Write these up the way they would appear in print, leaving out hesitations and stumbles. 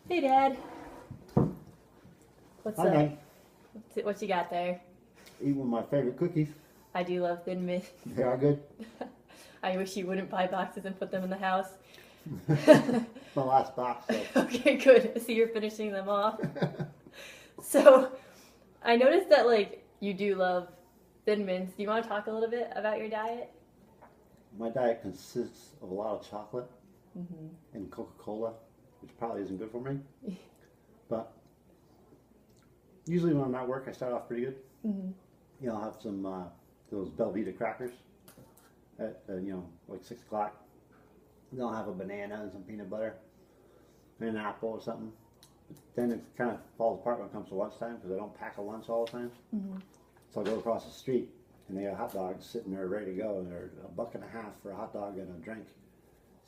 Hey, Dad. What's Hi, up? man. What you got there? Eat one of my favorite cookies. I do love Thin Mint. They are good. I wish you wouldn't buy boxes and put them in the house. My last box, so. Okay, good. I see you're finishing them off. So, I noticed that you do love Thin Mints. Do you want to talk a little bit about your diet? My diet consists of a lot of chocolate Mm-hmm. and Coca-Cola, which probably isn't good for me. But usually when I'm at work, I start off pretty good. Mm-hmm. I'll have some those Belvita crackers at like 6 o'clock. Then I'll have a banana and some peanut butter and an apple or something. But then it kind of falls apart when it comes to lunchtime because I don't pack a lunch all the time. Mm-hmm. So I go across the street and they have hot dogs sitting there ready to go, and they're $1.50 for a hot dog and a drink.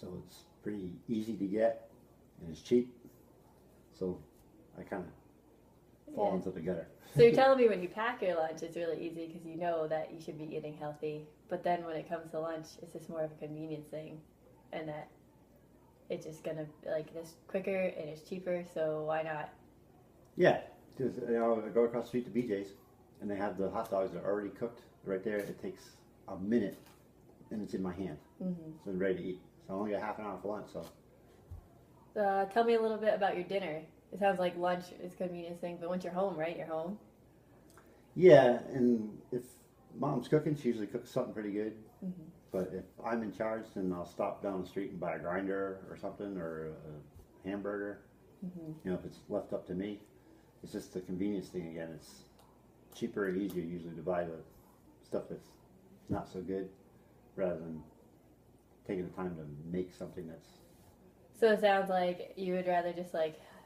So it's pretty easy to get and it's cheap. So I kind of fall into the gutter. So you're telling me when you pack your lunch, it's really easy because you know that you should be eating healthy. But then when it comes to lunch, it's just more of a convenience thing, and that it's just gonna this quicker and it's cheaper. So why not? Yeah, because I go across the street to BJ's and they have the hot dogs that are already cooked right there. It takes a minute and it's in my hand. Mm-hmm. So I'm ready to eat. So I only got half an hour for lunch. So Tell me a little bit about your dinner. It sounds like lunch is a convenience thing, but once you're home, right? You're home. yeah, and if mom's cooking, she usually cooks something pretty good. Mm-hmm. But if I'm in charge, then I'll stop down the street and buy a grinder or something, or a hamburger. Mm-hmm. If it's left up to me, it's just the convenience thing again. It's cheaper and easier usually to buy the stuff that's not so good rather than taking the time to make something that's. So it sounds like you would rather just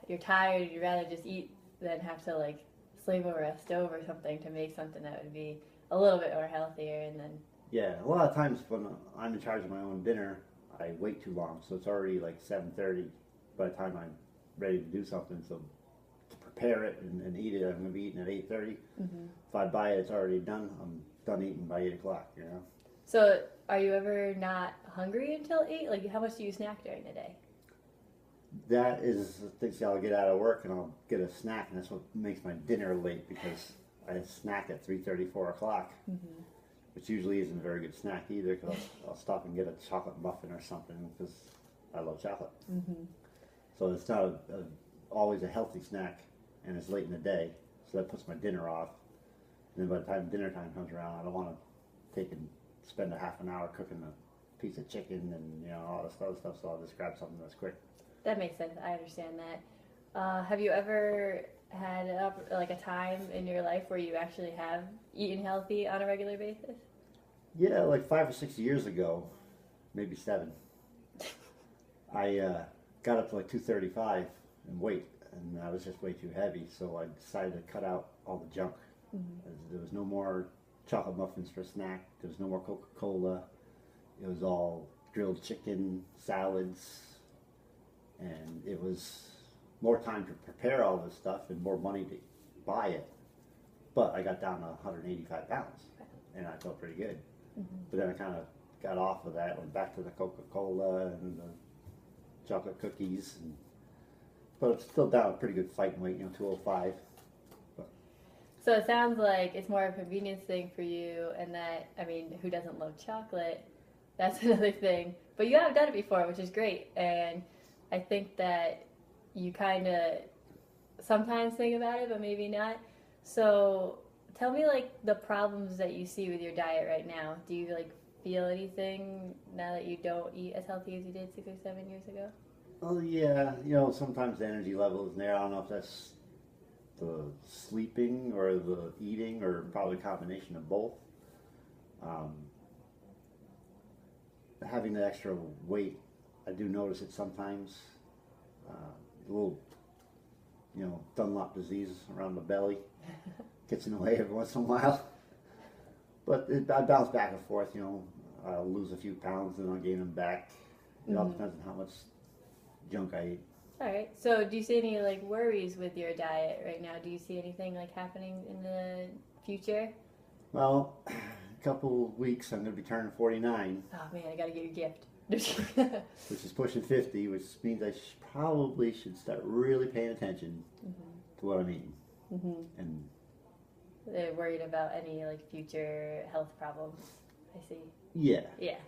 you're tired, you'd rather just eat than have to slave over a stove or something to make something that would be a little bit more healthier and then. Yeah, a lot of times when I'm in charge of my own dinner, I wait too long, so it's already like 7:30 by the time I'm ready to do something. So to prepare it and eat it, I'm going to be eating at 8:30. Mm-hmm. If I buy it, it's already done. I'm done eating by 8 o'clock. So are you ever not hungry until 8? How much do you snack during the day? That is the thing. See, I'll get out of work and I'll get a snack, and that's what makes my dinner late because I snack at 3:30, 4 o'clock. Mm-hmm. Which usually isn't a very good snack either, because I'll stop and get a chocolate muffin or something because I love chocolate. Mm-hmm. So it's not always a healthy snack, and it's late in the day, so that puts my dinner off. And then by the time dinner time comes around, I don't want to take and spend a half an hour cooking a piece of chicken and all this other stuff. So I'll just grab something that's quick. That makes sense. I understand that. Have you ever had a time in your life where you actually have eaten healthy on a regular basis? Yeah, like 5 or 6 years ago, maybe 7. I got up to like 235 in weight, and I was just way too heavy. So I decided to cut out all the junk. Mm-hmm. There was no more chocolate muffins for a snack. There was no more Coca-Cola. It was all grilled chicken, salads, and it was more time to prepare all this stuff and more money to buy it. But I got down to 185 pounds, and I felt pretty good. Mm-hmm. But then I kind of got off of that, went back to the Coca-Cola and the chocolate cookies. But it's still down a pretty good fighting weight, 205. But. So it sounds like it's more of a convenience thing for you, and that, who doesn't love chocolate? That's another thing. But you have done it before, which is great, and I think that you kind of sometimes think about it, but maybe not. So tell me the problems that you see with your diet right now. Do you feel anything now that you don't eat as healthy as you did 6 or 7 years ago? Oh yeah, sometimes the energy level isn't there. I don't know if that's the sleeping or the eating or probably a combination of both. Having the extra weight, I do notice it sometimes. A little, Dunlop disease around the belly gets in the way every once in a while. But I bounce back and forth, I'll lose a few pounds and I'll gain them back. It all depends on how much junk I eat. All right. So do you see any worries with your diet right now? Do you see anything happening in the future? Well, a couple weeks I'm going to be turning 49. Oh man, I got to get your gift. which is pushing 50, which means I probably should start really paying attention to what I'm eating. And they're worried about any like future health problems. I see. Yeah. Yeah.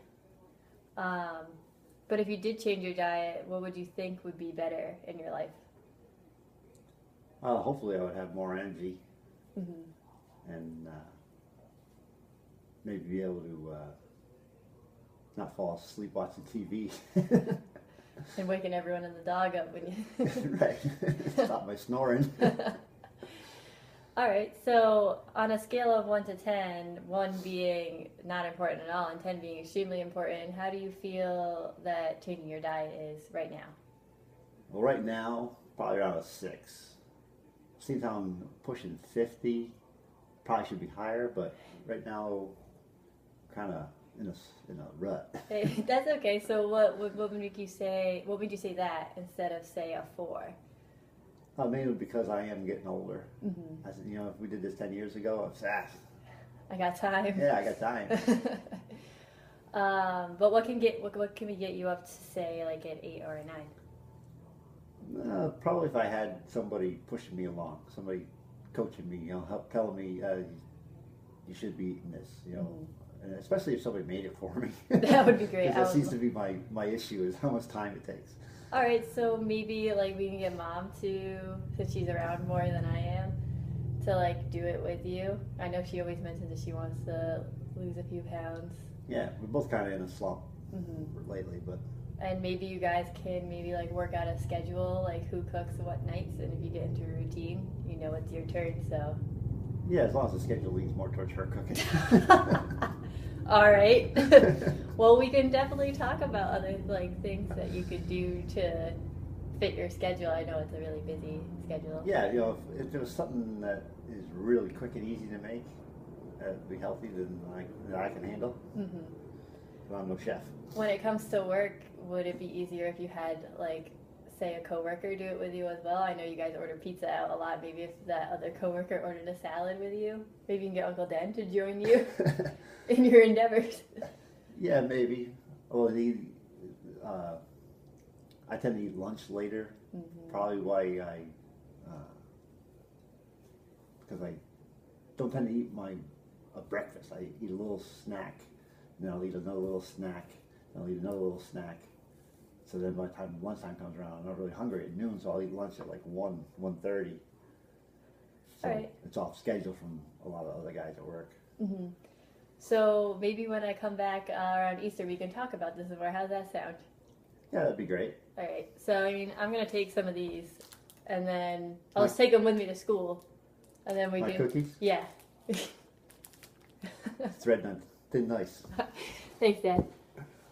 But if you did change your diet, what would you think would be better in your life? Hopefully I would have more energy and maybe be able to not fall asleep watching TV. And waking everyone and the dog up when you... Right. Stop my snoring. All right, so on a scale of 1 to 10, 1 being not important at all and 10 being extremely important, how do you feel that changing your diet is right now? Well, right now, probably around a 6. Seems how I'm pushing 50. Probably should be higher, but right now, kind of in a rut. Hey, that's okay. So what would make you say? What would you say that instead of say a 4? Mainly because I am getting older. I said, if we did this 10 years ago, I'd say, I got time. Yeah, I got time. But what can we get you up to say like an 8 or a 9? Probably if I had somebody pushing me along, somebody coaching me, help telling me you should be eating this, and especially if somebody made it for me. That would be great. That seems to be my issue is how much time it takes. All right, so maybe like we can get Mom to, since she's around more than I am, to like do it with you. I know she always mentions that she wants to lose a few pounds. Yeah, we're both kind of in a slump lately, but. And maybe you guys can maybe like work out a schedule, like who cooks what nights, and if you get into a routine, it's your turn. So. Yeah, as long as the schedule leans more towards her cooking. All right. Well, we can definitely talk about other like things that you could do to fit your schedule. I know it's a really busy schedule. Yeah, if there was something that is really quick and easy to make, that'd be healthy, then that I can handle. But I'm no chef. When it comes to work, would it be easier if you had like, say, a coworker do it with you as well? I know you guys order pizza out a lot. Maybe if that other coworker ordered a salad with you, maybe you can get Uncle Dan to join you in your endeavors. Yeah, maybe. Well, I tend to eat lunch later. Probably why because I don't tend to eat a breakfast. I eat a little snack, and then I'll eat another little snack, and I'll eat another little snack. So then by the time lunchtime comes around, I'm not really hungry at noon, so I'll eat lunch at like 1:30. So right. It's off schedule from a lot of other guys at work. So maybe when I come back around Easter, we can talk about this more. How's that sound? Yeah, that'd be great. All right. So, I'm going to take some of these, and then I'll just take them with me to school. And then we My cookies? Yeah. Thread none. Thin nice. Thanks, Dad.